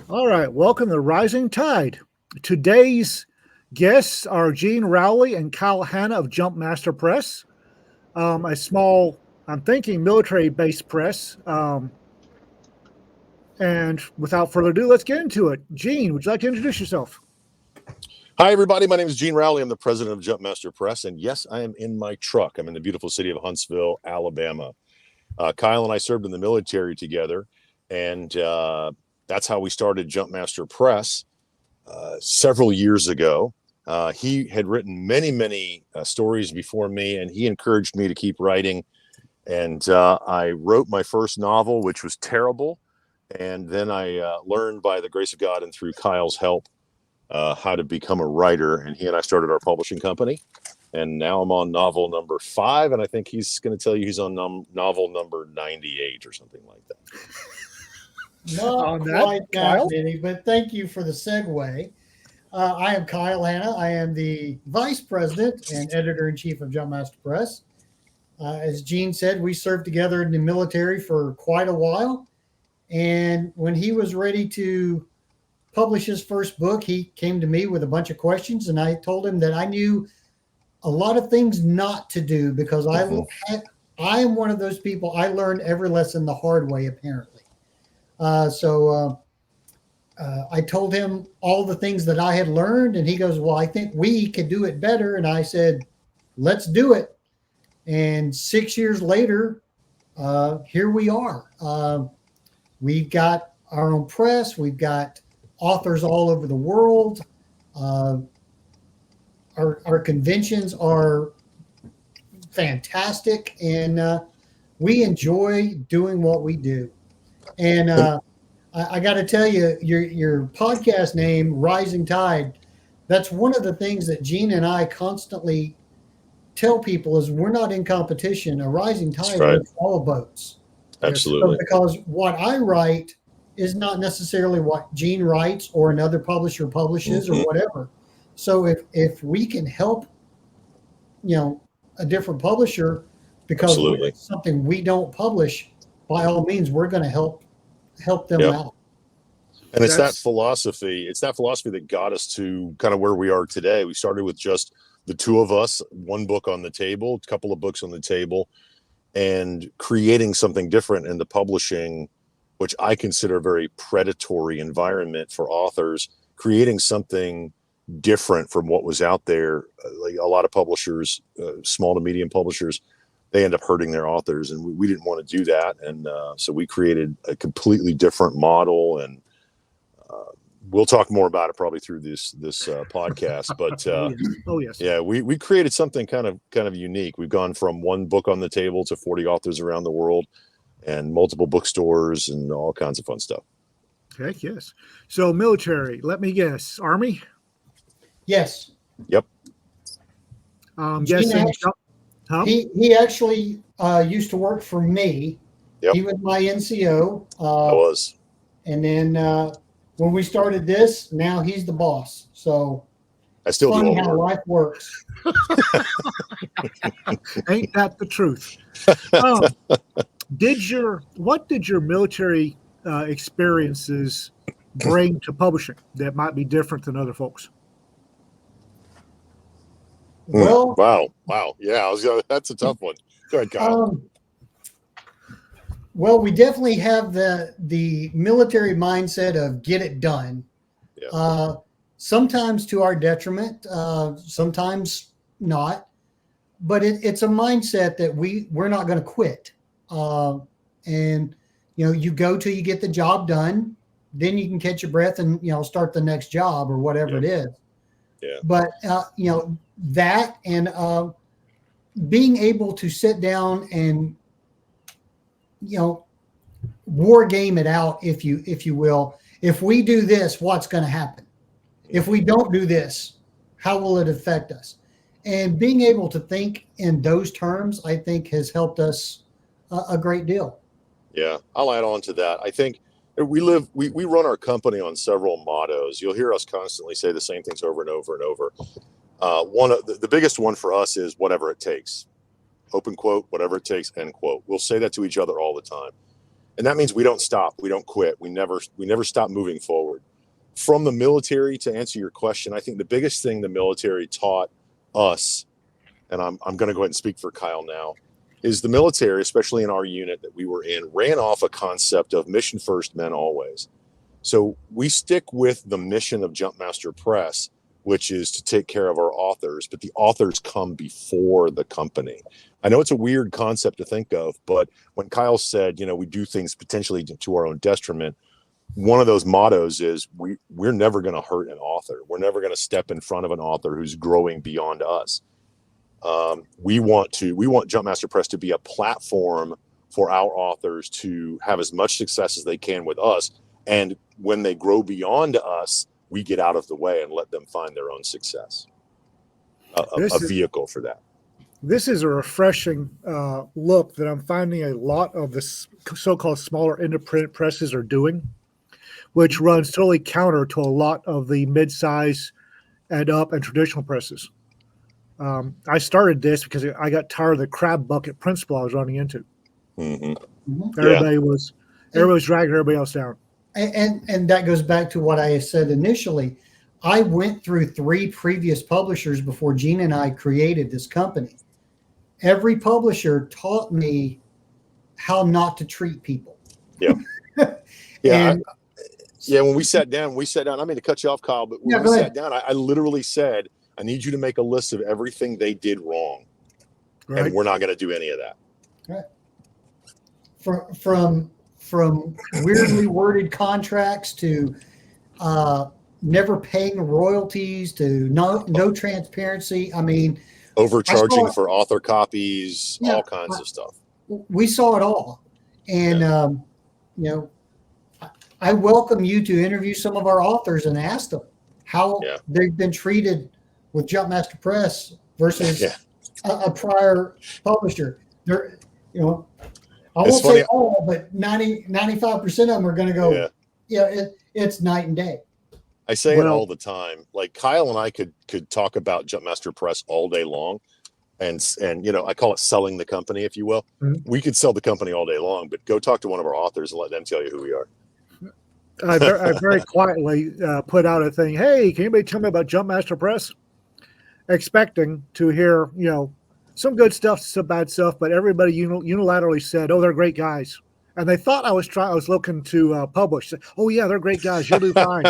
All right, welcome to Rising Tide. Today's guests are Gene Rowley and Kyle Hanna of Jumpmaster Press, a small, I'm thinking, military-based press. And without further ado, let's get into it. Gene, would you like to introduce yourself? Hi, everybody. My name is Gene Rowley. I'm the president of Jumpmaster Press. And yes, I am in my truck. I'm in the beautiful city of Huntsville, Alabama. Kyle and I served in the military together. And that's how we started Jumpmaster Press several years ago. He had written many stories before me, and he encouraged me to keep writing. And I wrote my first novel, which was terrible. And then I learned, by the grace of God and through Kyle's help, how to become a writer. And he and I started our publishing company. And now I'm on novel number 5. And I think he's going to tell you he's on novel number 98 or something like that. Not quite that many, but thank you for the segue. I am Kyle Hanna. I am the vice president and editor-in-chief of Jumpmaster Press. As Gene said, we served together in the military for quite a while. And when he was ready to publish his first book, he came to me with a bunch of questions, and I told him that I knew a lot of things not to do because I am one of those people. I learned every lesson the hard way, apparently. So I told him all the things that I had learned, and he goes, well, I think we could do it better. And I said, let's do it. And 6 years later, here we are. We've got our own press. We've got authors all over the world. Our conventions are fantastic, and we enjoy doing what we do. And I got to tell you, your podcast name, Rising Tide, that's one of the things that Gene and I constantly tell people is we're not in competition. A rising tide lifts all boats. Absolutely. So because what I write is not necessarily what Gene writes or another publisher publishes or whatever. So if we can help, a different publisher because it's something we don't publish, by all means, we're going to help them out. And it's that philosophy. It's that philosophy that got us to kind of where we are today. We started with just the two of us, one book on the table, a couple of books on the table, and creating something different in the publishing, which I consider a very predatory environment for authors, creating something different from what was out there. Like a lot of publishers, small to medium publishers, they end up hurting their authors, and we didn't want to do that. And so we created a completely different model, and we'll talk more about it probably through this podcast. But yeah, we created something kind of unique. We've gone from one book on the table to 40 authors around the world, and multiple bookstores, and all kinds of fun stuff. Heck yes. So military, let me guess, Army? Yes. Yep. He actually used to work for me. Yep. He was my NCO. I was. And then when we started this, now he's the boss. So I still funny do how life works. Ain't that the truth? What did your military experiences bring to publishing that might be different than other folks? Well, wow. Yeah, that's a tough one. Go ahead, Kyle. Well, we definitely have the military mindset of get it done. Yeah. Sometimes to our detriment, sometimes not. But it's a mindset that we're not going to quit. And you go till you get the job done, then you can catch your breath and start the next job or whatever it is. Yeah. But that and being able to sit down and war game it out, if you will. If we do this, what's going to happen? If we don't do this, how will it affect us? And being able to think in those terms, I think, has helped us a great deal. Yeah, I'll add on to that. I think we run our company on several mottos. You'll hear us constantly say the same things over and over and over. One of the biggest one for us is whatever it takes. Open quote, whatever it takes, end quote. We'll say that to each other all the time. And that means we don't stop. We don't quit. We never stop moving forward. from the military, to answer your question, I think the biggest thing the military taught us, and I'm going to go ahead and speak for Kyle now, is the military, especially in our unit that we were in, ran off a concept of mission first, men always. So we stick with the mission of Jumpmaster Press, which is to take care of our authors, but the authors come before the company. I know it's a weird concept to think of, but when Kyle said, we do things potentially to our own detriment, one of those mottos is we're never going to hurt an author. We're never going to step in front of an author who's growing beyond us. We want Jumpmaster Press to be a platform for our authors to have as much success as they can with us. And when they grow beyond us, we get out of the way and let them find their own success. A vehicle for that. This is a refreshing look that I'm finding a lot of the so-called smaller independent presses are doing, which runs totally counter to a lot of the mid-size and up and traditional presses. I started this because I got tired of the crab bucket principle I was running into. Mm-hmm. Everybody was dragging everybody else down. And that goes back to what I said initially. I went through 3 previous publishers before Gene and I created this company. Every publisher taught me how not to treat people. Yeah. Yeah. When we sat down, I mean to cut you off, Kyle, but when we sat down, I literally said, I need you to make a list of everything they did wrong. Right. And we're not going to do any of that. Right. From weirdly worded contracts to never paying royalties to no transparency. I mean, overcharging for author copies, all kinds of stuff. We saw it all. And, I welcome you to interview some of our authors and ask them how they've been treated with Jumpmaster Press versus a prior publisher. I won't say all, but 95% of them are going to go, it's night and day. I say it all the time. Like Kyle and I could talk about Jumpmaster Press all day long. And I call it selling the company, if you will. Mm-hmm. We could sell the company all day long, but go talk to one of our authors and let them tell you who we are. I very quietly put out a thing. Hey, can anybody tell me about Jumpmaster Press? Expecting to hear, some good stuff, some bad stuff, but everybody unilaterally said, "Oh, they're great guys," and they thought I was looking to publish. Oh yeah, they're great guys. You'll do fine.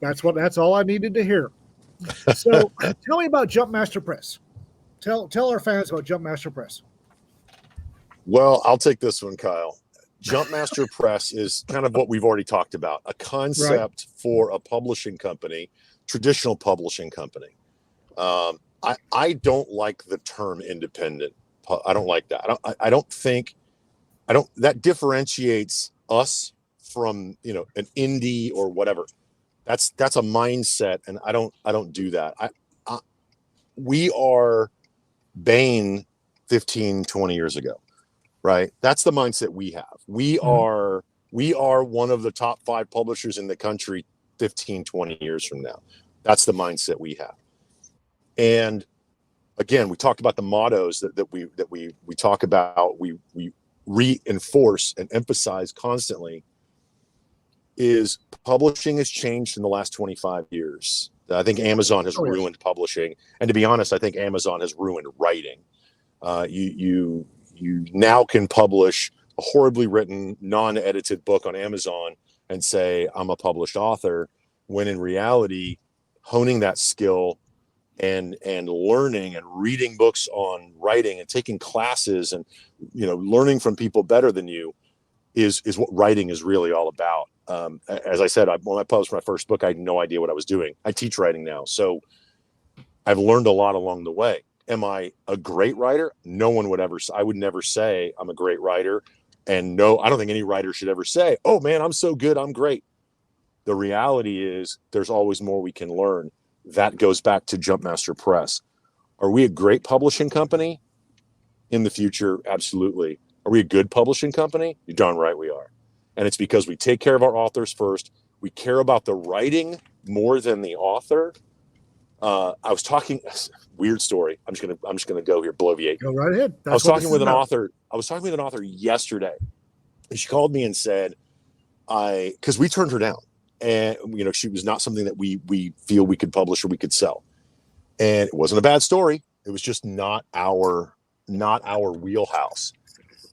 That's all I needed to hear. So, tell me about Jumpmaster Press. Tell our fans about Jumpmaster Press. Well, I'll take this one, Kyle. Jumpmaster Press is kind of what we've already talked about, a concept for a publishing company, traditional publishing company. I don't like the term independent. I don't like that. I don't think that differentiates us from, an indie or whatever. That's a mindset. And I don't do that. We are Bain 15, 20 years ago. Right. That's the mindset we have. We are one of the top 5 publishers in the country 15, 20 years from now. That's the mindset we have. And again, we talked about the mottos that we talk about, we reinforce and emphasize constantly. Is publishing has changed in the last 25 years. I think Amazon has ruined publishing. And to be honest, I think Amazon has ruined writing. You now can publish a horribly written, non-edited book on Amazon and say, I'm a published author, when in reality, honing that skill and learning and reading books on writing and taking classes and, learning from people better than you is what writing is really all about. As I said, when I published my first book, I had no idea what I was doing. I teach writing now. So I've learned a lot along the way. Am I a great writer? No one would ever. I would never say I'm a great writer. And no, I don't think any writer should ever say, oh man, I'm so good, I'm great. The reality is there's always more we can learn. That goes back to Jumpmaster Press. Are we a great publishing company in the future? Absolutely. Are we a good publishing company? You're darn right we are. And it's because we take care of our authors first. We care about the writing more than the author. I was talking, weird story. I'm just gonna go here, bloviate. Go right ahead. I was talking with an author yesterday, and she called me and said, because we turned her down, and she was not something that we feel we could publish or we could sell. And it wasn't a bad story. It was just not our wheelhouse.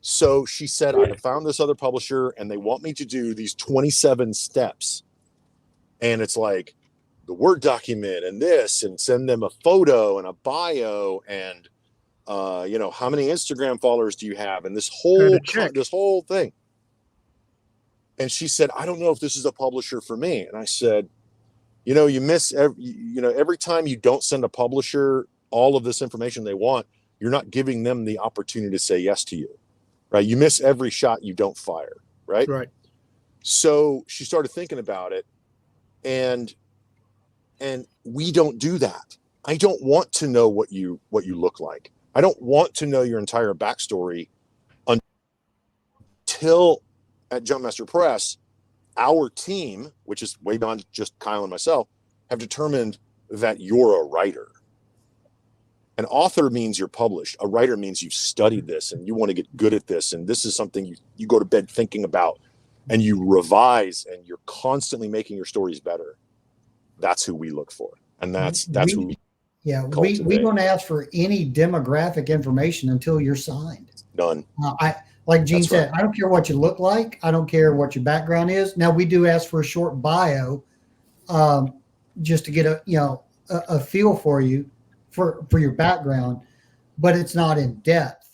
So she said, I found this other publisher and they want me to do these 27 steps. And it's like the Word document and this, and send them a photo and a bio and, how many Instagram followers do you have? And this whole thing. And she said, I don't know if this is a publisher for me. And I said, you miss every time you don't send a publisher all of this information they want, you're not giving them the opportunity to say yes to you, right? You miss every shot you don't fire, right? Right. So she started thinking about it, and we don't do that. I don't want to know what you look like. I don't want to know your entire backstory until at Jumpmaster Press, our team, which is way beyond just Kyle and myself, have determined that you're a writer. An author means you're published. A writer means you've studied this and you want to get good at this. And this is something you go to bed thinking about, and you revise, and you're constantly making your stories better. That's who we look for. And that's who we don't ask for any demographic information until you're signed. None. Like Gene said, I don't care what you look like. I don't care what your background is. Now, we do ask for a short bio, just to get a feel for you, for your background, but it's not in depth.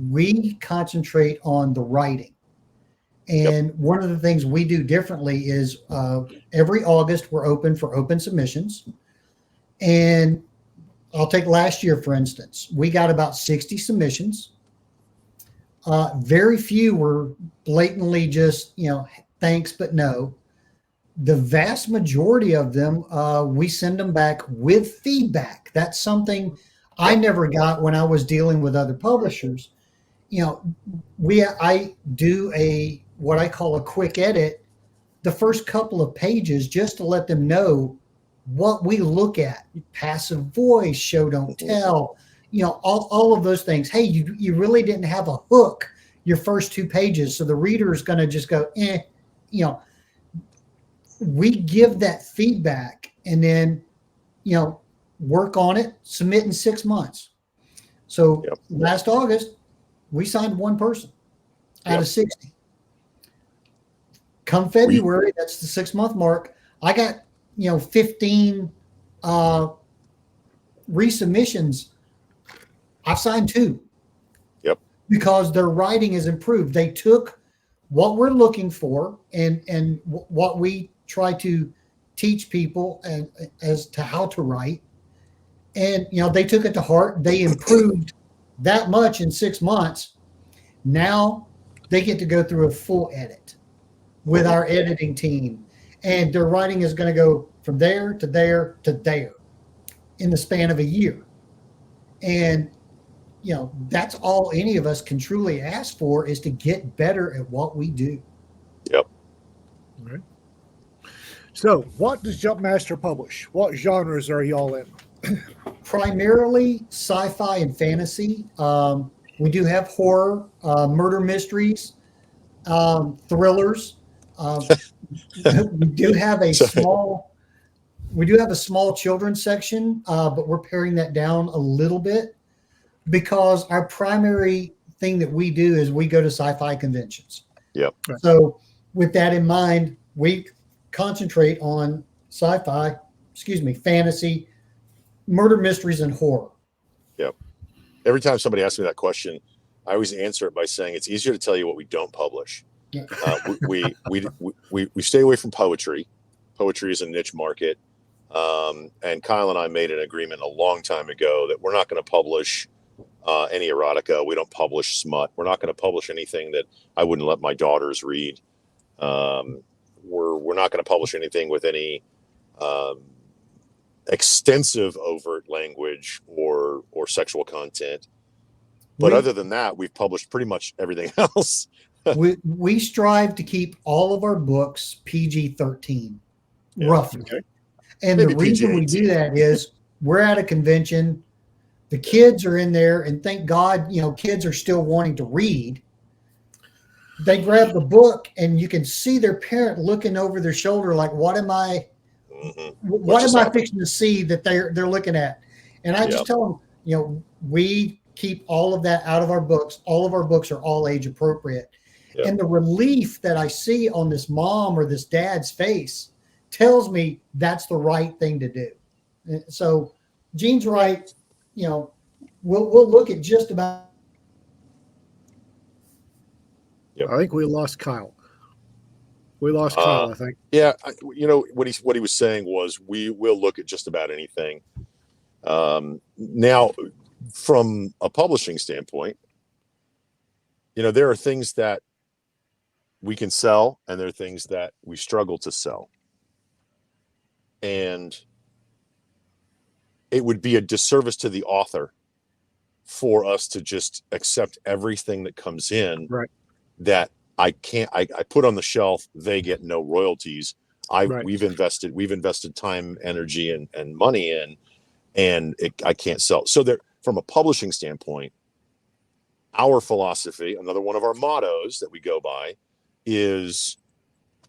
We concentrate on the writing. And one of the things we do differently is every August we're open for open submissions. And I'll take last year, for instance. We got about 60 submissions. Very few were blatantly just, thanks, but no. The vast majority of them, we send them back with feedback. That's something I never got when I was dealing with other publishers. I do what I call a quick edit, the first couple of pages, just to let them know what we look at. Passive voice, show, don't tell, all of those things. Hey, you really didn't have a hook your first 2 pages, so the reader is going to just go, we give that feedback, and then, work on it, submit in 6 months. So last August, we signed 1 person out of 60. Come February, that's the 6-month mark, I got, 15 resubmissions. I've signed 2. Yep. Because their writing is improved. They took what we're looking for and what we try to teach people and as to how to write. And, they took it to heart. They improved that much in 6 months. Now they get to go through a full edit with our editing team. And their writing is going to go from there to there to there in the span of a year. And, that's all any of us can truly ask for, is to get better at what we do. Yep. All right. So what does Jumpmaster publish? What genres are y'all in? Primarily sci-fi and fantasy. We do have horror, murder mysteries, thrillers. We do have a small children's section, but we're paring that down a little bit, because our primary thing that we do is we go to sci-fi conventions. Yep. So with that in mind, we concentrate on fantasy, murder mysteries, and horror. Yep. Every time somebody asks me that question, I always answer it by saying it's easier to tell you what we don't publish. Yeah. We stay away from poetry. Poetry is a niche market. And Kyle and I made an agreement a long time ago that we're not going to publish any erotica. We don't publish smut. We're not going to publish anything that I wouldn't let my daughters read. We're not going to publish anything with any extensive overt language or sexual content. But other than that, we've published pretty much everything else. we strive to keep all of our books PG-13, roughly. Okay. And maybe the reason PG-18. We do that is we're at a convention, the kids are in there, and thank God, kids are still wanting to read. they grab the book and you can see their parent looking over their shoulder like, what am I fixing to see that they're looking at? And I just tell them, we keep all of that out of our books. All of our books are all age appropriate. Yep. And the relief that I see on this mom or this dad's face tells me that's the right thing to do. And so Gene's right. We'll look at just about. Yep. I think we lost Kyle. I think. Yeah, what he was saying was we will look at just about anything. Now, from a publishing standpoint, there are things that we can sell, and there are things that we struggle to sell, and it would be a disservice to the author for us to just accept everything that comes in. Right. That I put on the shelf, they get no royalties. We've invested time, energy, and money in, and I can't sell. So there, from a publishing standpoint, our philosophy, another one of our mottos that we go by, is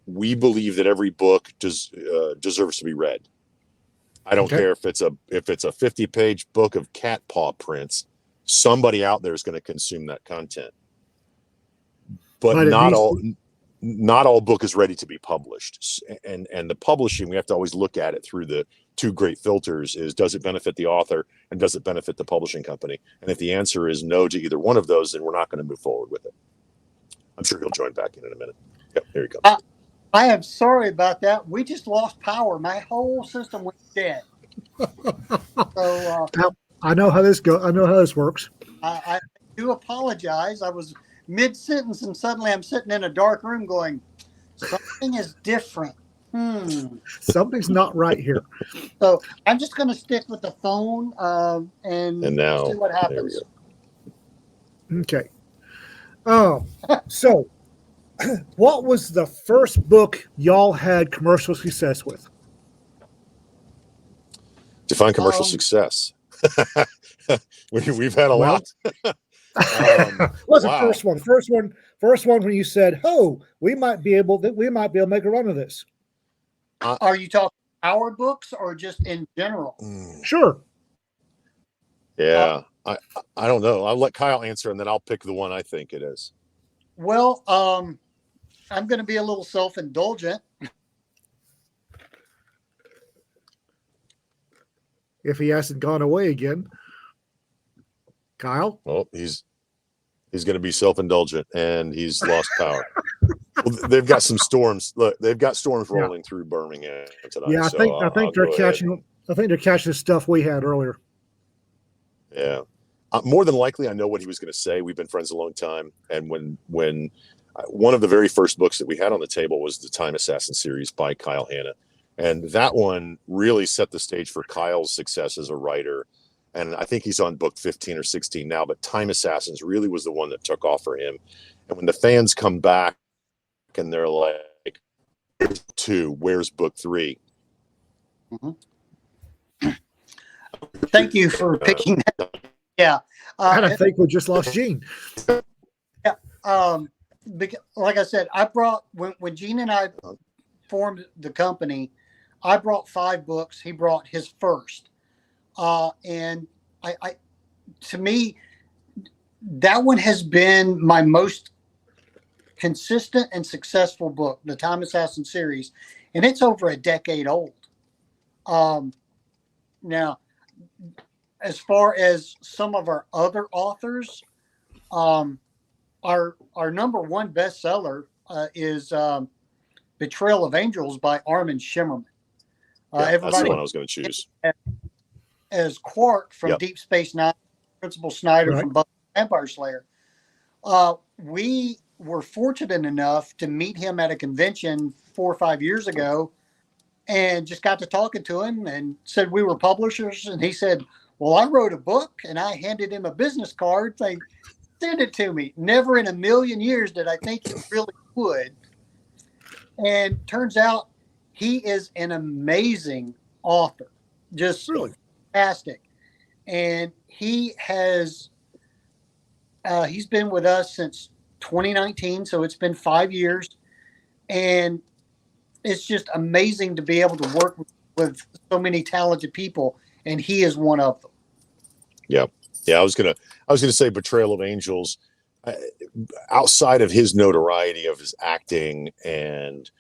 we believe that every book deserves to be read. I don't care if it's a 50-page book of cat paw prints. Somebody out there is going to consume that content. But not all book is ready to be published, and the publishing, we have to always look at it through the two great filters: is does it benefit the author, and does it benefit the publishing company? And if the answer is no to either one of those, then we're not going to move forward with it. I'm sure he'll join back in a minute. Yep, here he comes. I am sorry about that. We just lost power. My whole system went dead. So I know how this goes. I know how this works. I do apologize. I was mid-sentence and suddenly I'm sitting in a dark room going, something is different. Something's not right here. So I'm just going to stick with the phone and now, see what happens. Okay. So what was the first book y'all had commercial success with? Define commercial success. We've had a lot. What's the first one? First one when you said, "Oh, we might be able to make a run of this." Are you talking our books or just in general? Sure. Yeah, I don't know. I'll let Kyle answer, and then I'll pick the one I think it is. Well, I'm going to be a little self-indulgent. If he hasn't gone away again. Kyle? Well, he's going to be self-indulgent, and he's lost power. Well, they've got some storms. Look, they've got storms rolling through Birmingham tonight. Yeah, I think they're catching. I think they're catching the stuff we had earlier. Yeah, more than likely, I know what he was going to say. We've been friends a long time, and when one of the very first books that we had on the table was the Time Assassin series by Kyle Hanna, and that one really set the stage for Kyle's success as a writer. And I think he's on book 15 or 16 now, but Time Assassins really was the one that took off for him. And when the fans come back and they're like, "Here's 2, where's book 3?" Mm-hmm. Thank you for picking that. Yeah. I think we just lost Gene. Yeah. Like I said, I brought, when Gene and I formed the company, I brought 5 books. He brought his first. And I, to me, that one has been my most consistent and successful book, the Time Assassin series, and it's over a decade old. Now, as far as some of our other authors, our number one bestseller is Betrayal of Angels by Armin Shimmerman. That's the one I was going to choose. As Quark from Deep Space Nine, Principal Snyder from Buffy the Vampire Slayer. We were fortunate enough to meet him at a convention 4 or 5 years ago and just got to talking to him and said we were publishers. And he said, "Well, I wrote a book," and I handed him a business card saying, "Send it to me." Never in a million years did I think he really would. And turns out he is an amazing author. Just really fantastic. And he has he's been with us since 2019, so it's been 5 years, and it's just amazing to be able to work with so many talented people, and he is one of them. Yeah. I was gonna say Betrayal of Angels. Outside of his notoriety of his acting and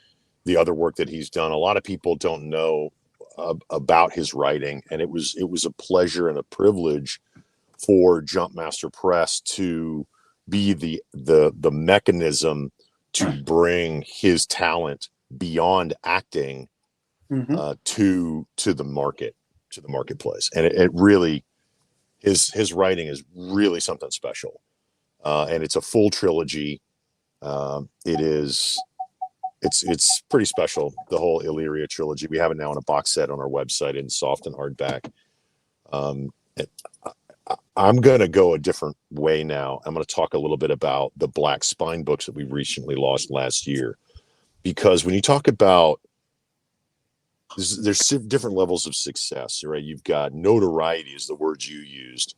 the other work that he's done, a lot of people don't know about his writing, and it was a pleasure and a privilege for Jumpmaster Press to be the mechanism to bring his talent beyond acting to the marketplace, and it really, his writing is really something special, and it's a full trilogy. It's pretty special, the whole Illyria trilogy. We have it now in a box set on our website in soft and hardback. I'm going to go a different way now. I'm going to talk a little bit about the Black Spine books that we recently launched last year, because when you talk about, there's different levels of success, right? You've got notoriety is the words you used.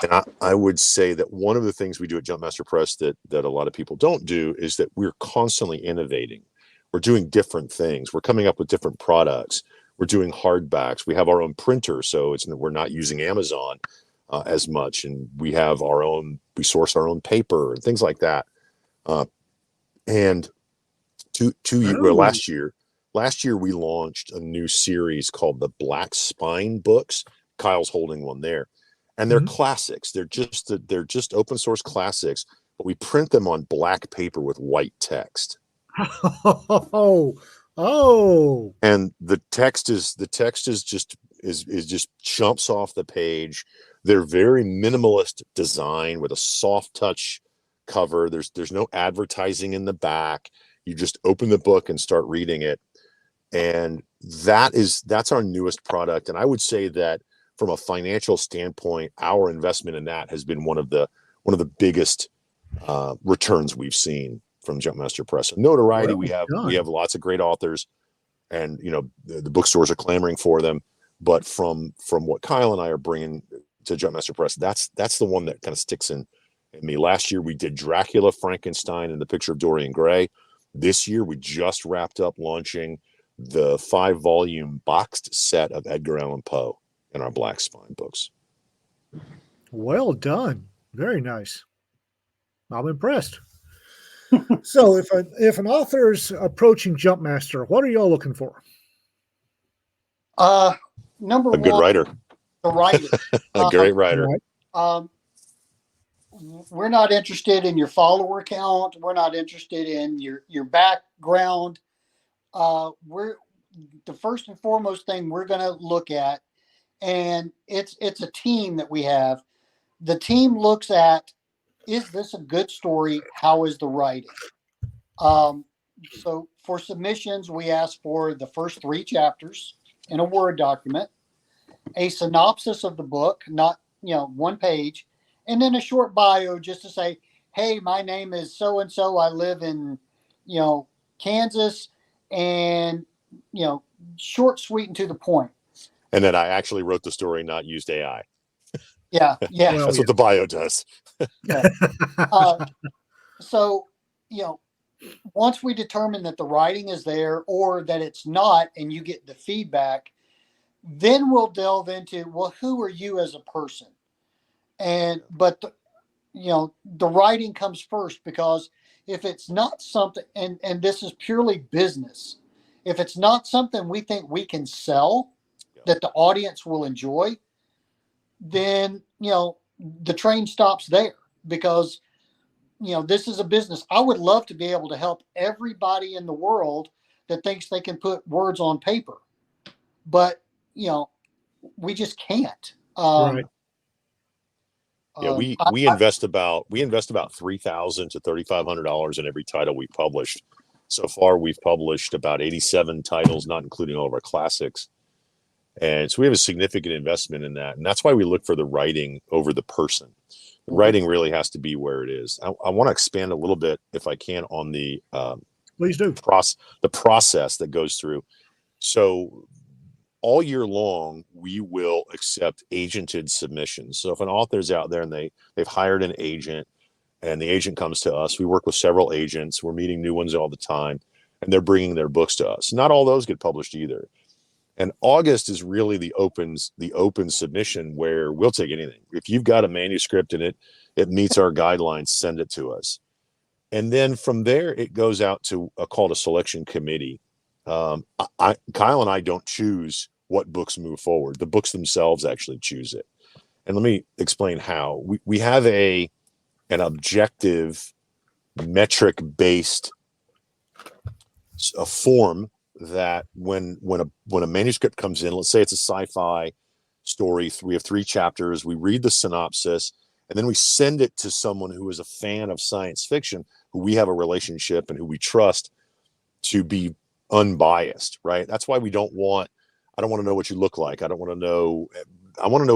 And I would say that one of the things we do at Jumpmaster Press that a lot of people don't do is that we're constantly innovating. We're doing different things. We're coming up with different products. We're doing hardbacks. We have our own printer, so we're not using Amazon as much, and we have our own. We source our own paper and things like that. And last year we launched a new series called the Black Spine books. Kyle's holding one there. And they're classics. They're just open source classics, but we print them on black paper with white text. Oh. And the text is just jumps off the page. They're very minimalist design with a soft touch cover. There's no advertising in the back. You just open the book and start reading it. And that's our newest product. And I would say that from a financial standpoint, our investment in that has been one of the biggest returns we've seen from Jumpmaster Press. Notoriety, we have lots of great authors, and the bookstores are clamoring for them. But from what Kyle and I are bringing to Jumpmaster Press, that's the one that kind of sticks in me. Last year we did Dracula, Frankenstein, and The Picture of Dorian Gray. This year we just wrapped up launching the 5-volume boxed set of Edgar Allan Poe in our Black Spine books. Well done. Very nice. I'm impressed. So if an author's approaching Jumpmaster, what are y'all looking for? Number one, a good writer. The writer. A great writer. We're not interested in your follower count. We're not interested in your background. We're the first and foremost thing we're going to look at, and it's a team that we have. The team looks at, is this a good story? How is the writing? So for submissions, we ask for the first 3 chapters in a Word document, a synopsis of the book, not 1 page, and then a short bio just to say, hey, my name is so-and-so. I live in, Kansas, and, short, sweet, and to the point. And then I actually wrote the story, not used AI. Yeah. That's what the bio does. Yeah. So, once we determine that the writing is there or that it's not, and you get the feedback, then we'll delve into, well, who are you as a person? But the writing comes first, because if it's not something, and this is purely business, if it's not something we think we can sell, that the audience will enjoy, then, the train stops there, because, this is a business. I would love to be able to help everybody in the world that thinks they can put words on paper, but, we just can't. Right. Yeah, we invest about $3,000 to $3,500 in every title we published. So far, we've published about 87 titles, not including all of our classics. And so we have a significant investment in that. And that's why we look for the writing over the person. The writing really has to be where it is. I want to expand a little bit, if I can, on the please do the process that goes through. So all year long, we will accept agented submissions. So if an author's out there and they've hired an agent, and the agent comes to us. We work with several agents. We're meeting new ones all the time, and they're bringing their books to us. Not all those get published either. And August is really the open submission, where we'll take anything. If you've got a manuscript and it meets our guidelines, send it to us. And then from there, it goes out to a call to selection committee. Kyle and I don't choose what books move forward. The books themselves actually choose it. And let me explain how. We have an objective, metric-based form that when a manuscript comes in, let's say it's a sci-fi story, we have 3 chapters, we read the synopsis, and then we send it to someone who is a fan of science fiction, who we have a relationship and who we trust to be unbiased, right? That's why I don't want to know what you look like. I want to know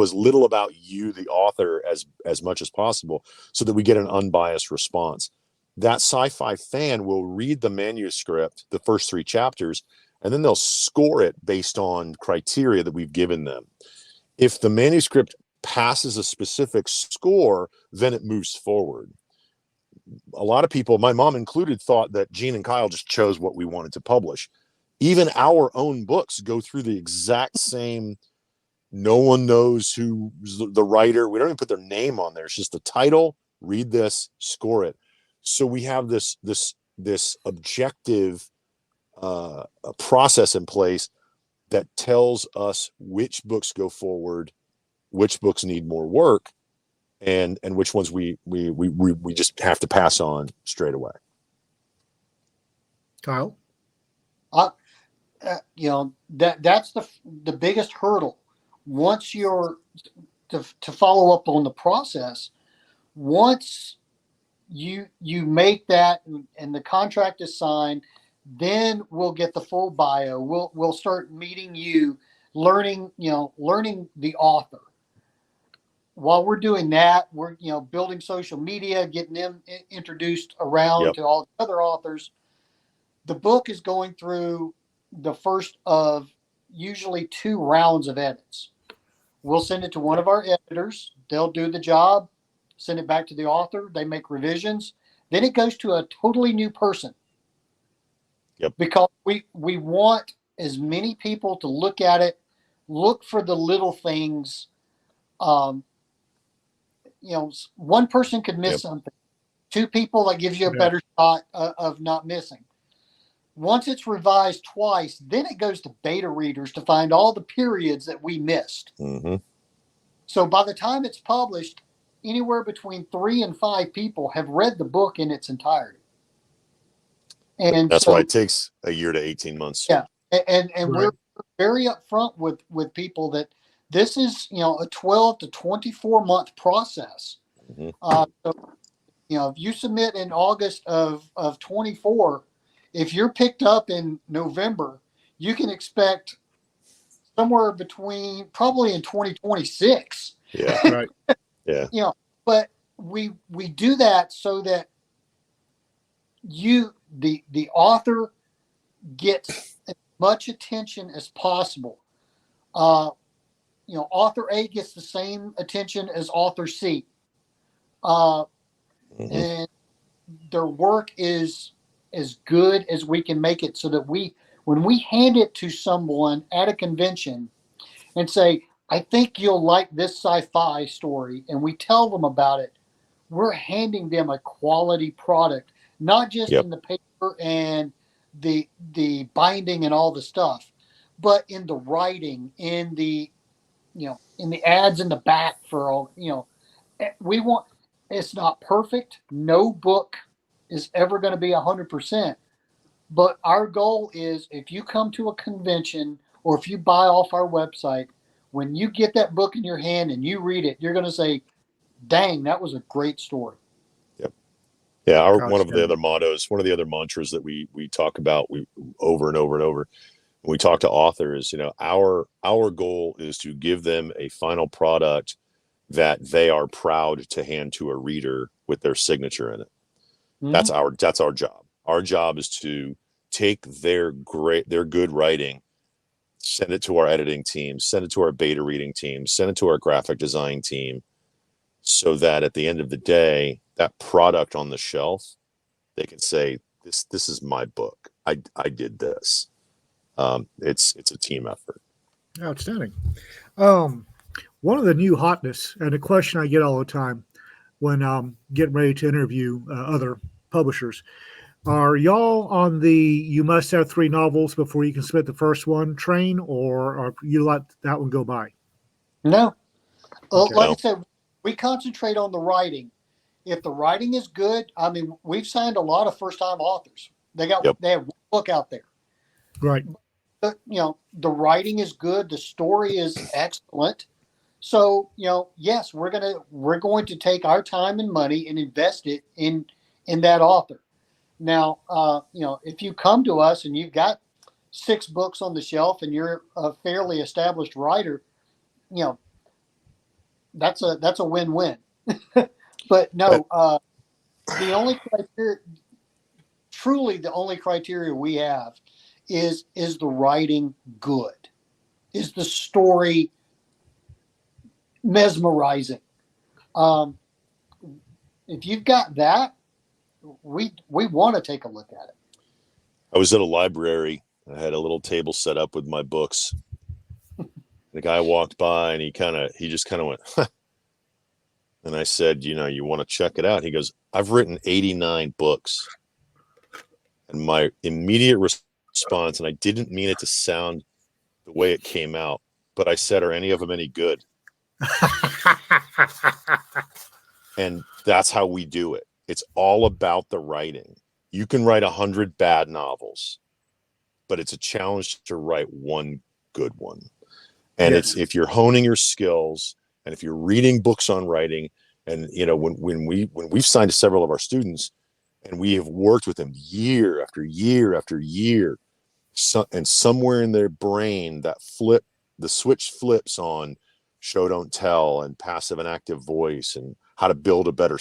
as little about you, the author, as much as possible, so that we get an unbiased response. That sci-fi fan will read the manuscript, the first 3 chapters, and then they'll score it based on criteria that we've given them. If the manuscript passes a specific score, then it moves forward. A lot of people, my mom included, thought that Gene and Kyle just chose what we wanted to publish. Even our own books go through the exact same. No one knows who's the writer. We don't even put their name on there. It's just the title. Read this, score it. So we have this objective process in place that tells us which books go forward, which books need more work, and which ones we just have to pass on straight away. Kyle, that's the biggest hurdle. Once you're to follow up on the process, once you make that and the contract is signed, then we'll get the full bio. We'll start meeting you, learning the author. While we're doing that, we're building social media, getting them introduced around to all the other authors. The book is going through the first of usually 2 rounds of edits. We'll send it to one of our editors. They'll do the job, send it back to the author. They make revisions. Then it goes to a totally new person. Yep. Because we want as many people to look at it, look for the little things. One person could miss something. 2 people, that gives you a better shot of not missing. Once it's revised twice, then it goes to beta readers to find all the periods that we missed. Mm-hmm. So by the time it's published, anywhere between 3 and 5 people have read the book in its entirety. And that's why it takes a year to 18 months. Yeah. And we're very upfront with people that this is, a 12 to 24 month process. Mm-hmm. If you submit in August of 24, if you're picked up in November, you can expect somewhere between probably in 2026. Yeah. Right. Yeah. But we do that so that the author gets as much attention as possible. Author A gets the same attention as author C. And their work is as good as we can make it, so that when we hand it to someone at a convention and say, I think you'll like this sci-fi story, and we tell them about it, we're handing them a quality product, not just in the paper and the binding and all the stuff, but in the writing, in the ads in the back for all, it's not perfect. No book is ever going to be 100%. But our goal is, if you come to a convention or if you buy off our website, when you get that book in your hand and you read it, you're going to say, dang, that was a great story. Yep. Yeah. One of the other mantras that we talk about over and over and over, when we talk to authors, our goal is to give them a final product that they are proud to hand to a reader with their signature in it. Mm-hmm. That's our job. Our job is to take their good writing, send it to our editing team, send it to our beta reading team, send it to our graphic design team, so that at the end of the day, that product on the shelf, they can say, this is my book. I did this. It's a team effort. Outstanding. One of the new hotness, and a question I get all the time when getting ready to interview other publishers, are y'all on the you must have 3 novels before you can submit the first one train, or are you let that one go by? No. Okay. Like I said, we concentrate on the writing. If the writing is good, I mean, we've signed a lot of first-time authors. They have one book out there. Right. But, the writing is good. The story is excellent. So, yes, we're going to take our time and money and invest it in that author. Now, if you come to us and you've got 6 books on the shelf and you're a fairly established writer, that's a win-win. But no, the only criteria we have is the writing good? Is the story mesmerizing? If you've got that, we want to take a look at it. I was at a library. I had a little table set up with my books. The guy walked by and he just kind of went, huh. And I said, you want to check it out? He goes, I've written 89 books. And my immediate response, and I didn't mean it to sound the way it came out, but I said, are any of them any good? And that's how we do it. It's all about the writing. You can write 100 bad novels, but it's a challenge to write one good one. And it's if you're honing your skills, and if you're reading books on writing, and when we've signed several of our students, and we have worked with them year after year after year, and somewhere in their brain the switch flips on show don't tell and passive and active voice and how to build a better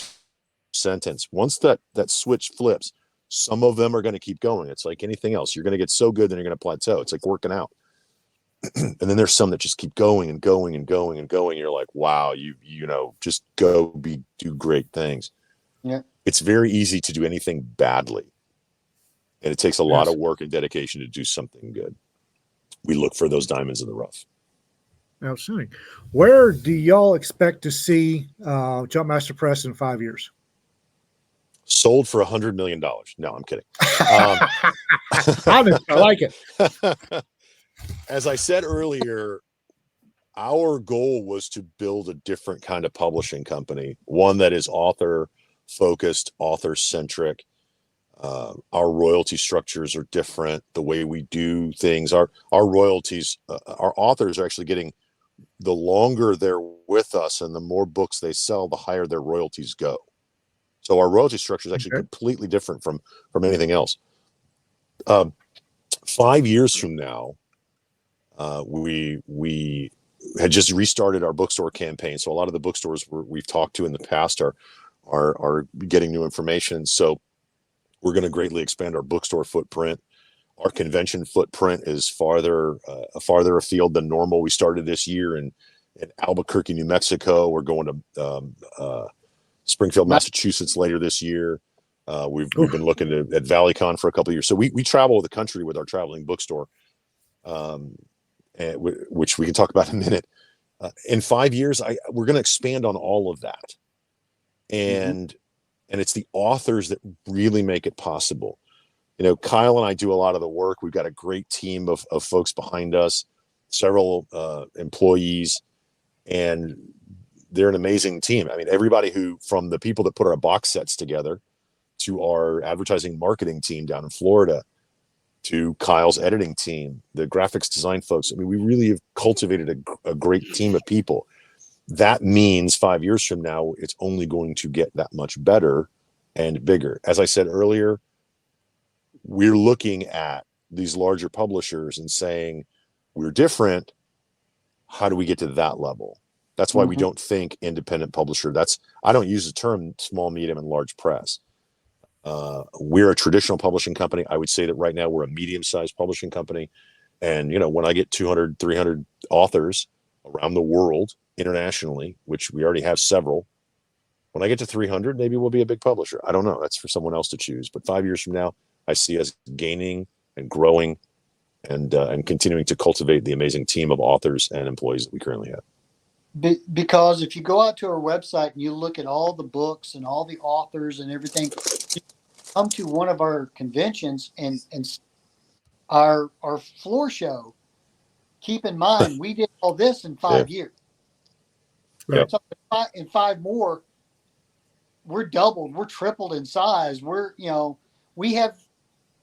sentence. Once that switch flips, some of them are going to keep going. It's like anything else. You're going to get so good, then you're going to plateau. It's like working out. And then there's some that just keep going and going and going and going. You're like, wow, you just do great things. Yeah. It's very easy to do anything badly. And it takes a lot of work and dedication to do something good. We look for those diamonds in the rough. Outstanding. Where do y'all expect to see Jumpmaster Press in 5 years? Sold for $100 million. No, I'm kidding. Honest, I like it. As I said earlier, our goal was to build a different kind of publishing company, one that is author-focused, author-centric. Our royalty structures are different. The way we do things, our royalties, our authors are actually getting, the longer they're with us and the more books they sell, the higher their royalties go. So our royalty structure is actually completely different from anything else. 5 years from now, we had just restarted our bookstore campaign. So a lot of the bookstores we've talked to in the past are getting new information. So we're going to greatly expand our bookstore footprint. Our convention footprint is farther afield than normal. We started this year in Albuquerque, New Mexico. We're going to Springfield, Massachusetts later this year. We've been looking at ValleyCon for a couple of years. So we travel the country with our traveling bookstore, which we can talk about in a minute. In 5 years, we're going to expand on all of that. And it's the authors that really make it possible. Kyle and I do a lot of the work. We've got a great team of folks behind us, several employees, and they're an amazing team. I mean, everybody from the people that put our box sets together to our advertising marketing team down in Florida, to Kyle's editing team, the graphics design folks. I mean, we really have cultivated a great team of people. That means 5 years from now, it's only going to get that much better and bigger. As I said earlier, we're looking at these larger publishers and saying, we're different. How do we get to that level? That's why we don't think independent publisher. I don't use the term small, medium, and large press. We're a traditional publishing company. I would say that right now we're a medium-sized publishing company. And, when I get 200, 300 authors around the world internationally, which we already have several, When I get to 300, maybe we'll be a big publisher. I don't know. That's for someone else to choose. But 5 years from now, I see us gaining and growing and continuing to cultivate the amazing team of authors and employees that we currently have. Because if you go out to our website and you look at all the books and all the authors and everything, you come to one of our conventions and our floor show. Keep in mind, we did all this in 5 years. Right. So in 5 more, we're doubled, we're tripled in size. We have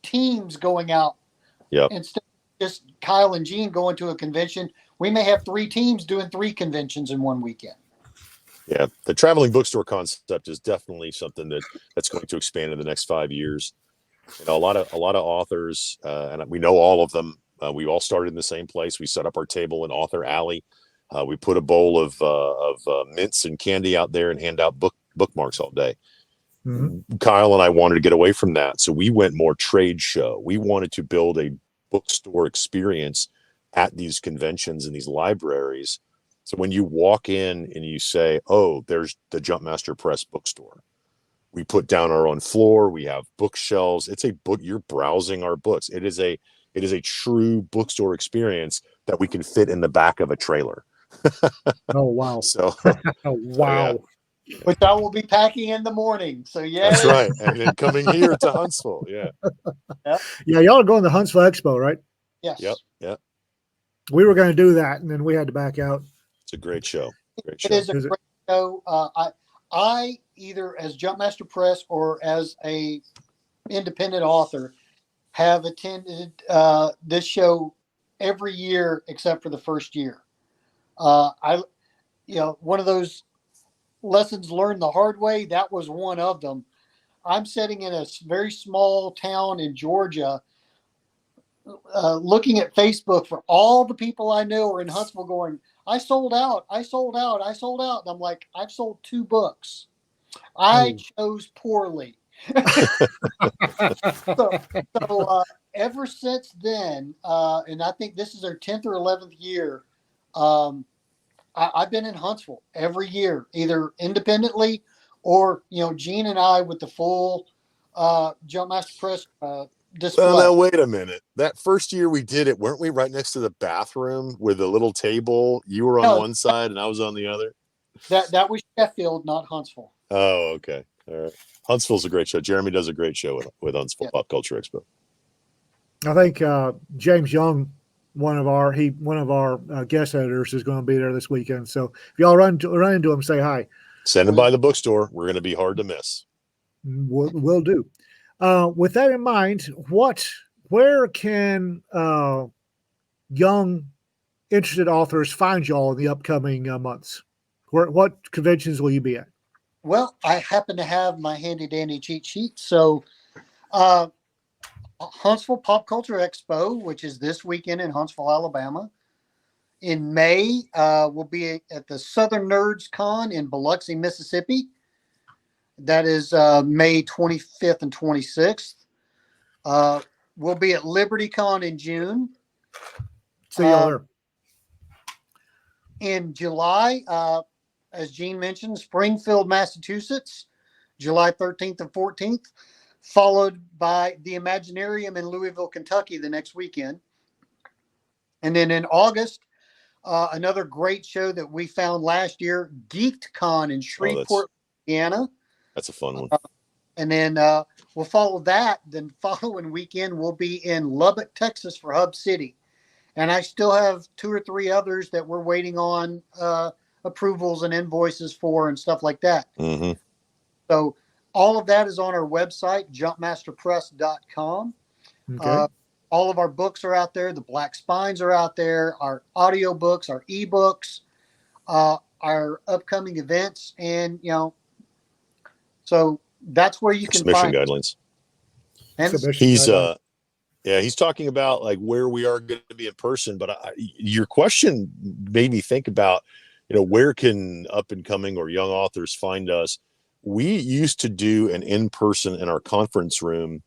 teams going out. Instead of just Kyle and Gene going to a convention, we may have 3 teams doing 3 conventions in one weekend. Yeah, the traveling bookstore concept is definitely something that's going to expand in the next 5 years. A lot of authors, and we know all of them. We all started in the same place. We set up our table in Author Alley. We put a bowl of mints and candy out there and hand out bookmarks all day. Mm-hmm. Kyle and I wanted to get away from that, so we went more trade show. We wanted to build a bookstore experience at these conventions and these libraries. So when you walk in and you say, "Oh, there's the Jumpmaster Press bookstore," we put down our own floor. We have bookshelves. It's a book. You're browsing our books. It is a true bookstore experience that we can fit in the back of a trailer. Oh wow! So, oh wow! Yeah. Which I will be packing in the morning. So yeah, that's right. And then coming here to Huntsville. Yeah. Yeah, y'all are going to Huntsville Expo, right? Yes. Yep. We were going to do that, and then we had to back out. It's a great show. It is a great show. I either as Jumpmaster Press or as a independent author have attended this show every year except for the first year. One of those lessons learned the hard way, that was one of them. I'm sitting in a very small town in Georgia, looking at Facebook for all the people I know are in Huntsville going, I sold out. And I'm like, I've sold 2 books. I chose poorly. so ever since then, and I think this is our 10th or 11th year, I've been in Huntsville every year, either independently or, Gene and I with the full Jumpmaster Press display. Well, now wait a minute. That first year we did it, weren't we right next to the bathroom with a little table? You were on one side and I was on the other. That was Sheffield, not Huntsville. Oh, okay. All right. Huntsville's a great show. Jeremy does a great show with Huntsville Pop Culture Expo. I think James Young, one of our guest editors, is going to be there this weekend. So if y'all run into him, say hi. Send him by the bookstore. We're going to be hard to miss. We'll do. With that in mind, where can young, interested authors find y'all in the upcoming months? What conventions will you be at? Well, I happen to have my handy dandy cheat sheet. So, Huntsville Pop Culture Expo, which is this weekend in Huntsville, Alabama. In May, we'll be at the Southern Nerds Con in Biloxi, Mississippi. That is May 25th and 26th. We'll be at Liberty Con in June. See y'all there. In July, as Gene mentioned, Springfield, Massachusetts, July 13th and 14th, followed by the Imaginarium in Louisville, Kentucky the next weekend. And then in August, another great show that we found last year, GeekedCon in Shreveport, Indiana. That's a fun one. And then we'll follow that. Then following weekend, we'll be in Lubbock, Texas for Hub City. And I still have 2 or 3 others that we're waiting on approvals and invoices for and stuff like that. Mm-hmm. So all of that is on our website, jumpmasterpress.com. Okay. All of our books are out there. The Black Spines are out there. Our audio books, our ebooks, our upcoming events. And, so that's where you can submission find guidelines. And he's talking about like where we are going to be in person. But your question made me think about, where can up and coming or young authors find us? We used to do an in-person in our conference room.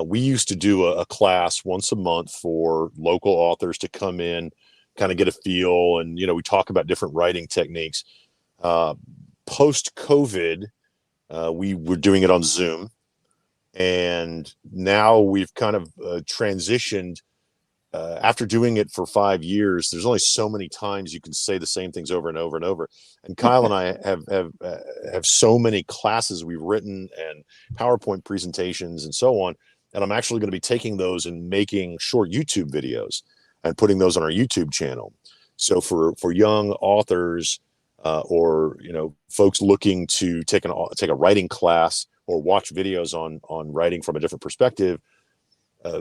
We used to do a class once a month for local authors to come in, kind of get a feel. And, we talk about different writing techniques. post-COVID, we were doing it on Zoom, and now we've kind of transitioned. After doing it for 5 years, there's only so many times you can say the same things over and over and over. And Kyle and I have so many classes we've written and PowerPoint presentations and so on. And I'm actually going to be taking those and making short YouTube videos and putting those on our YouTube channel. So for young authors or folks looking to take a writing class or watch videos on writing from a different perspective,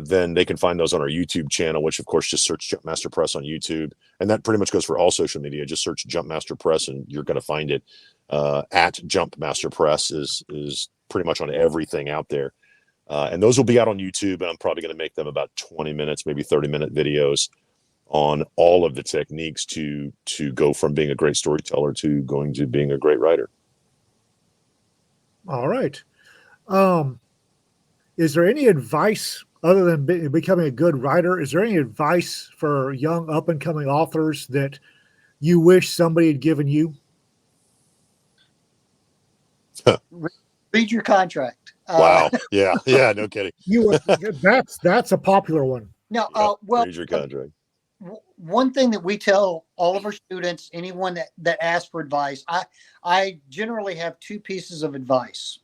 then they can find those on our YouTube channel, which of course just search Jumpmaster Press on YouTube, and that pretty much goes for all social media. Just search Jumpmaster Press and you're going to find it. At Jumpmaster Press is pretty much on everything out there, and those will be out on YouTube. And I'm probably going to make them about 20 minutes, maybe 30-minute videos on all of the techniques to go from being a great storyteller to going to being a great writer. All right. Is there any advice other than becoming a good writer? Is there any advice for young up-and-coming authors that you wish somebody had given you? Read your contract. Wow. Yeah. No kidding. That's a popular one. No. Well, read your contract. One thing that we tell all of our students, anyone that asks for advice, I generally have two pieces of advice.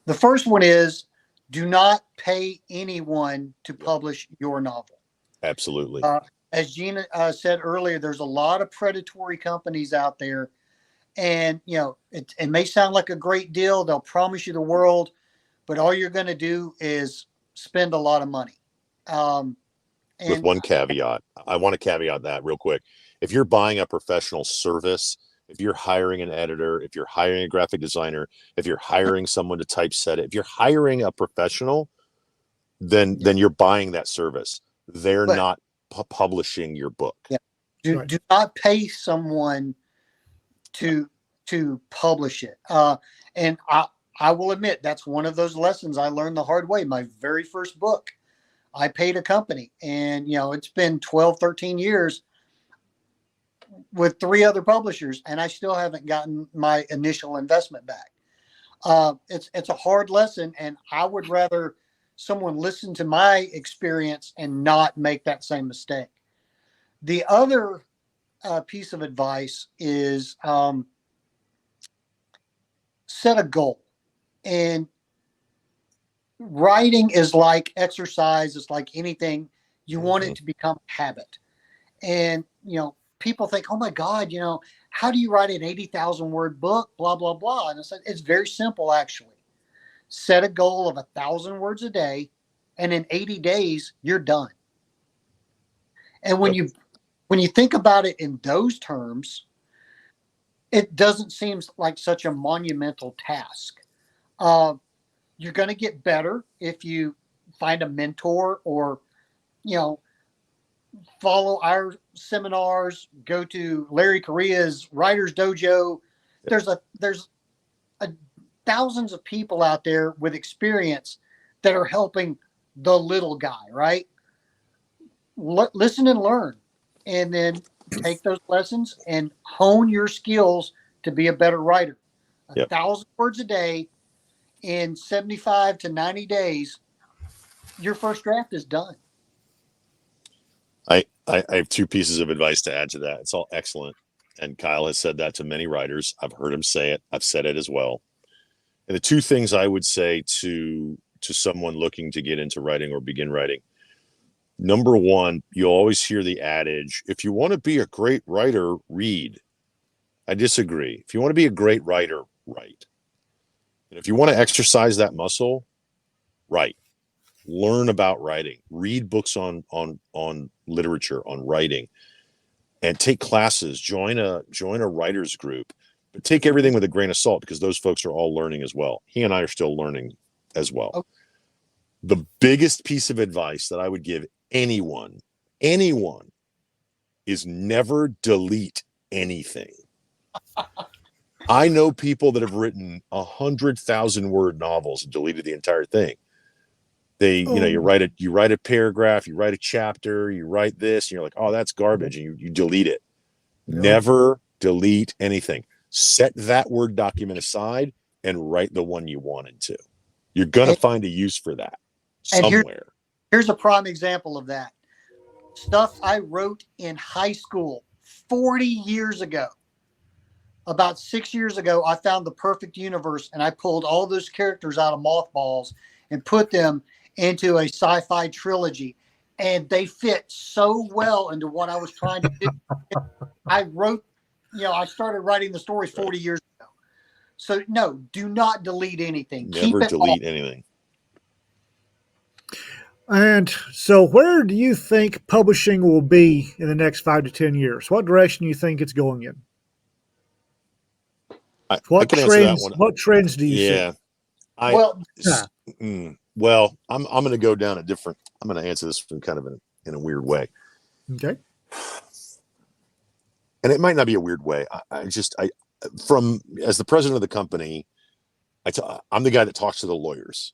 The first one is, do not pay anyone to publish your novel. Absolutely. As Gina said earlier, there's a lot of predatory companies out there, and it may sound like a great deal. They'll promise you the world, but all you're going to do is spend a lot of money. With one caveat, I want to caveat that real quick. If you're buying a professional service, if you're hiring an editor, if you're hiring a graphic designer, if you're hiring someone to typeset it, if you're hiring a professional, then you're buying that service. They're not publishing your book. Yeah. Do not pay someone to publish it. And I will admit, that's one of those lessons I learned the hard way. My very first book, I paid a company, and it's been 12, 13 years with 3 other publishers, and I still haven't gotten my initial investment back. It's a hard lesson, and I would rather someone listen to my experience and not make that same mistake. The other piece of advice is set a goal. And writing is like exercise. It's like anything. You want it to become a habit. And, people think, oh my God, how do you write an 80,000 word book? Blah, blah, blah. And it's very simple, actually. Set a goal of 1,000 words a day, and in 80 days, you're done. And when you think about it in those terms, it doesn't seem like such a monumental task. You're going to get better if you find a mentor or, follow our seminars, go to Larry Correa's Writer's Dojo. There's thousands of people out there with experience that are helping the little guy, right? Listen and learn, and then take those lessons and hone your skills to be a better writer. 1,000 words a day in 75 to 90 days, your first draft is done. I have 2 pieces of advice to add to that. It's all excellent. And Kyle has said that to many writers. I've heard him say it. I've said it as well. And the 2 things I would say to someone looking to get into writing or begin writing. Number 1, you always hear the adage, if you want to be a great writer, read. I disagree. If you want to be a great writer, write. And if you want to exercise that muscle, write. Learn about writing. Read books on literature, on writing, and take classes. Join a writers group, but take everything with a grain of salt, because those folks are all learning as well. He and I are still learning as well. Okay. The biggest piece of advice that I would give anyone is never delete anything. I know people that have written 100,000 word novels and deleted the entire thing. You write a paragraph, you write a chapter, you write this, and you're like, oh, that's garbage, and you delete it. Yeah. Never delete anything. set that Word document aside and write the one you wanted to. You're going to find a use for that somewhere. Here's a prime example of that. Stuff I wrote in high school 40 years ago. About 6 years ago, I found the perfect universe, and I pulled all those characters out of mothballs and put them into a sci-fi trilogy. And they fit so well into what I was trying to do. I started writing the story 40 years ago. So no, do not delete anything. Never delete anything. And so where do you think publishing will be in the next 5 to 10 years? What direction do you think it's going in? What trends do you see? Well, I'm going to go down a different. I'm going to answer this from kind of in a weird way. Okay. And it might not be a weird way. As the president of the company, I'm the guy that talks to the lawyers,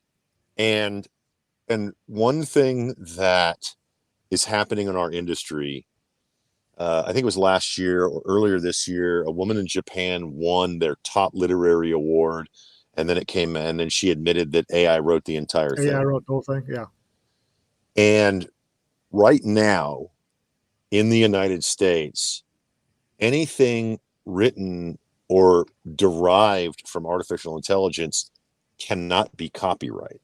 and one thing that is happening in our industry, I think it was last year or earlier this year, a woman in Japan won their top literary award. And then she admitted that AI wrote the entire thing. AI wrote the whole thing, yeah. And right now, in the United States, anything written or derived from artificial intelligence cannot be copyright.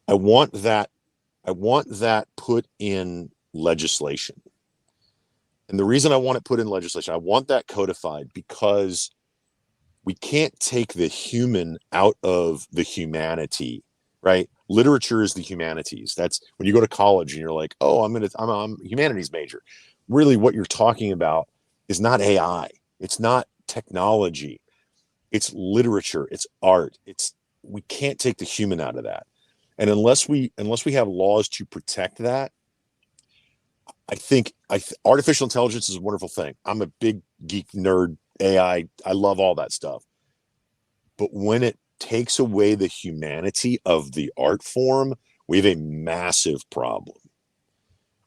I want that put in legislation. And the reason I want it put in legislation, I want that codified because we can't take the human out of the humanity, right? Literature is the humanities. That's when you go to college and you're like, oh, I'm a humanities major. Really what you're talking about is not AI. It's not technology. It's literature. It's art. We can't take the human out of that. And unless we have laws to protect that, I think artificial intelligence is a wonderful thing. I'm a big geek nerd. AI, I love all that stuff. But when it takes away the humanity of the art form, we have a massive problem,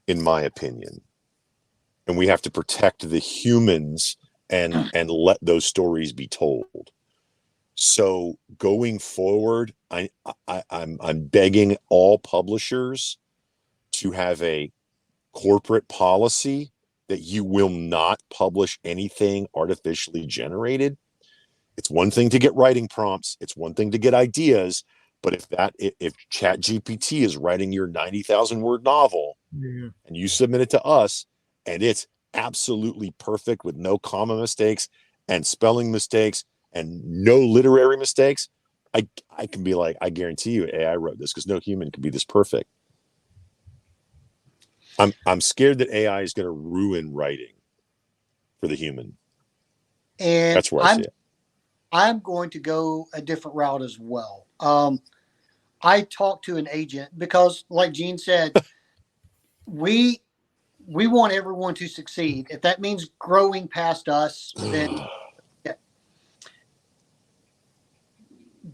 in my opinion. And we have to protect the humans and let those stories be told. So going forward, I'm begging all publishers to have a corporate policy that you will not publish anything artificially generated. It's one thing to get writing prompts. It's one thing to get ideas. But if ChatGPT is writing your 90,000 word novel and you submit it to us and it's absolutely perfect with no comma mistakes and spelling mistakes and no literary mistakes, I can be like, I guarantee you AI wrote this because no human can be this perfect. I'm scared that AI is going to ruin writing for the human. And that's where I see it. I'm going to go a different route as well. I talked to an agent because, like Gene said, we want everyone to succeed. If that means growing past us, then yeah.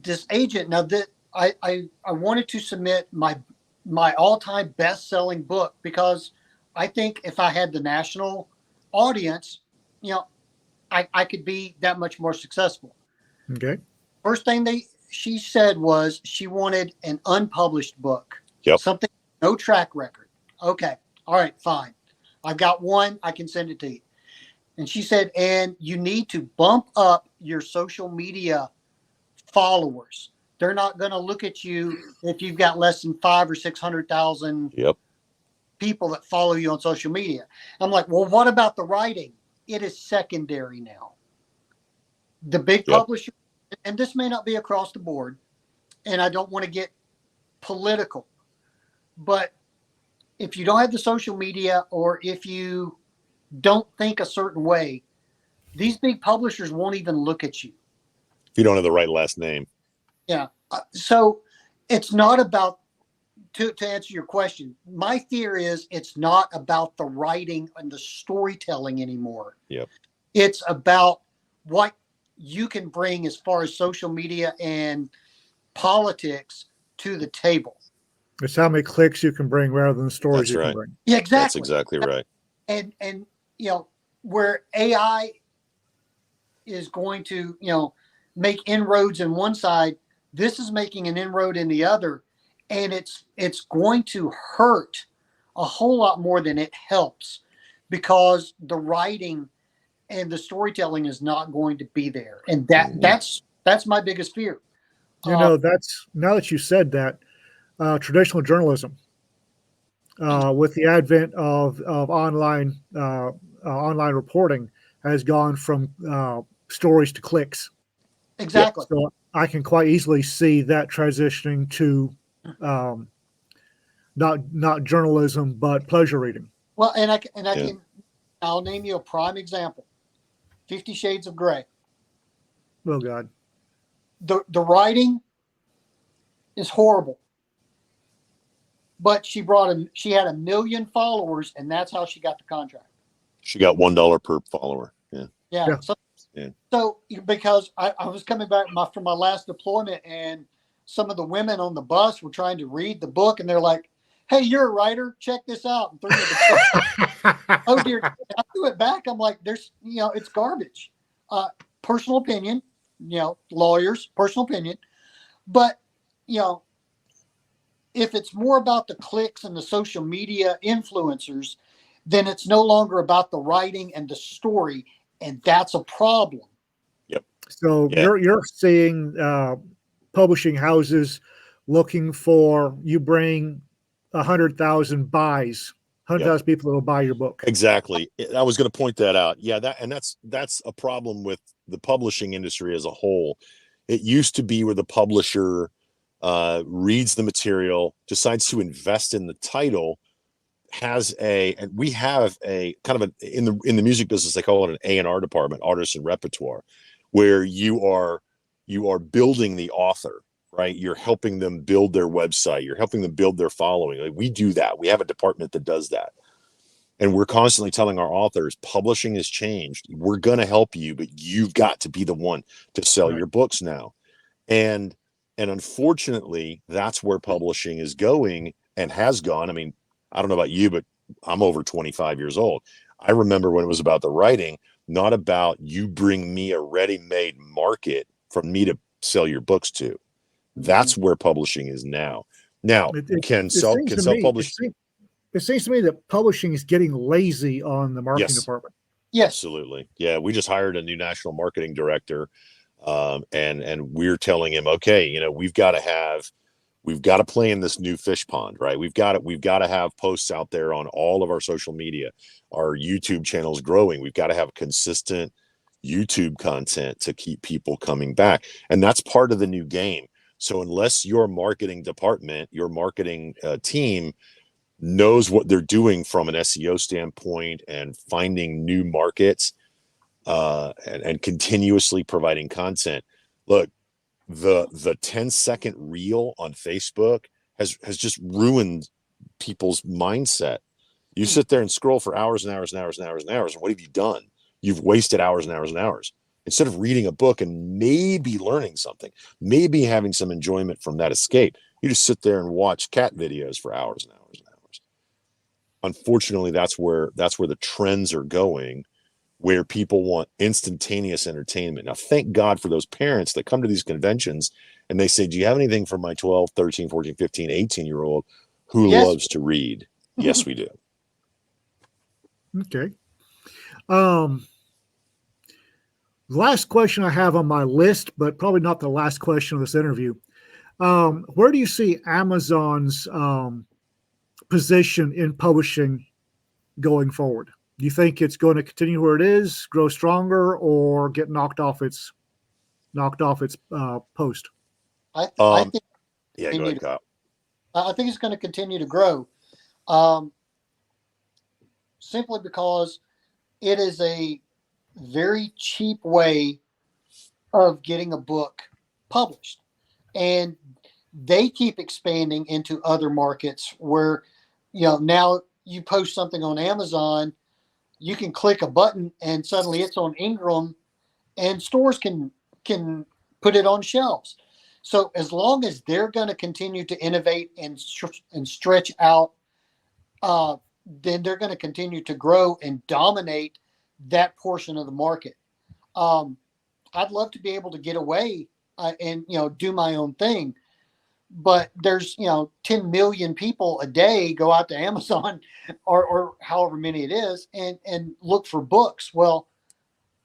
This agent, now that I wanted to submit my all-time best-selling book because I think if I had the national audience, I could be that much more successful. Okay. First thing she said was she wanted an unpublished book. Yep. Something, no track record. Okay. All right, fine. I've got one. I can send it to you. And she said, and you need to bump up your social media followers. They're not going to look at you if you've got less than 500,000 or 600,000 people that follow you on social media. I'm like, well, what about the writing? It is secondary now. The big publisher, and this may not be across the board, and I don't want to get political, but if you don't have the social media or if you don't think a certain way, these big publishers won't even look at you. If you don't have the right last name. Yeah. So it's not about, to answer your question, my fear is it's not about the writing and the storytelling anymore. Yep. It's about what you can bring as far as social media and politics to the table. It's how many clicks you can bring rather than the stories you can bring. Yeah, exactly. That's exactly right. And where AI is going to, make inroads in one side, this is making an inroad in the other, and it's going to hurt a whole lot more than it helps, because the writing and the storytelling is not going to be there, and that's my biggest fear. That's, now that you said that, traditional journalism, with the advent of online reporting, has gone from stories to clicks. Exactly. So I can quite easily see that transitioning to not journalism but pleasure reading. Well, I'll name you a prime example: 50 Shades of Grey. Oh God. The writing is horrible, but she had 1 million followers, and that's how she got the contract. She got $1 per follower. Yeah. So because I was coming back from my last deployment, and some of the women on the bus were trying to read the book, and they're like, "Hey, you're a writer. Check this out." And threw me the book. Oh dear! I threw it back. I'm like, "There's, it's garbage." Personal opinion, lawyers, personal opinion, but if it's more about the clicks and the social media influencers, then it's no longer about the writing and the story, and that's a problem. Yep. So you're seeing publishing houses looking for, you bring 100,000 buys, 100,000 people that will buy your book. Exactly. I was going to point that out. Yeah, that's a problem with the publishing industry as a whole. It used to be where the publisher reads the material, decides to invest in the title, and we have a kind of in the music business, they call it an A&R department, artist and repertoire, where you are building the author, right? You're helping them build their website, you're helping them build their following. Like, we do that. We have a department that does that. And we're constantly telling our authors, publishing has changed. We're going to help you, but you've got to be the one to sell your books now. And unfortunately, that's where publishing is going and has gone. I mean, I don't know about you, but I'm over 25 years old. I remember when it was about the writing, not about you bring me a ready-made market for me to sell your books to. That's where publishing is now. Now, can self-publishing... It seems to me that publishing is getting lazy on the marketing department. Yes, absolutely. Yeah, we just hired a new national marketing director, and we're telling him, okay, we've got to play in this new fish pond, right? We've got to have posts out there on all of our social media. Our YouTube channel is growing. We've got to have consistent YouTube content to keep people coming back, and that's part of the new game. So unless your marketing department, your marketing team knows what they're doing from an SEO standpoint and finding new markets, and continuously providing content. Look, the 10-second reel on Facebook has just ruined people's mindset. You sit there and scroll for hours and hours and hours and hours and hours, and what have you done? You've wasted hours and hours and hours. Instead of reading a book and maybe learning something, maybe having some enjoyment from that escape, you just sit there and watch cat videos for hours and hours and hours. Unfortunately, that's where the trends are going, where people want instantaneous entertainment. Now, thank God for those parents that come to these conventions and they say, do you have anything for my 12, 13, 14, 15, 18-year-old who loves to read? Yes, we do. Okay. Last question I have on my list, but probably not the last question of this interview. Where do you see Amazon's position in publishing going forward? Do you think it's going to continue where it is, grow stronger, or get knocked off its post? I think. Yeah, go ahead, Kyle. I think it's going to continue to grow, simply because it is a very cheap way of getting a book published, and they keep expanding into other markets where, now you post something on Amazon, you can click a button and suddenly it's on Ingram, and stores can put it on shelves. So as long as they're going to continue to innovate and stretch out, then they're going to continue to grow and dominate that portion of the market. I'd love to be able to get away and, do my own thing. But there's, 10 million people a day go out to Amazon or however many it is and look for books. Well,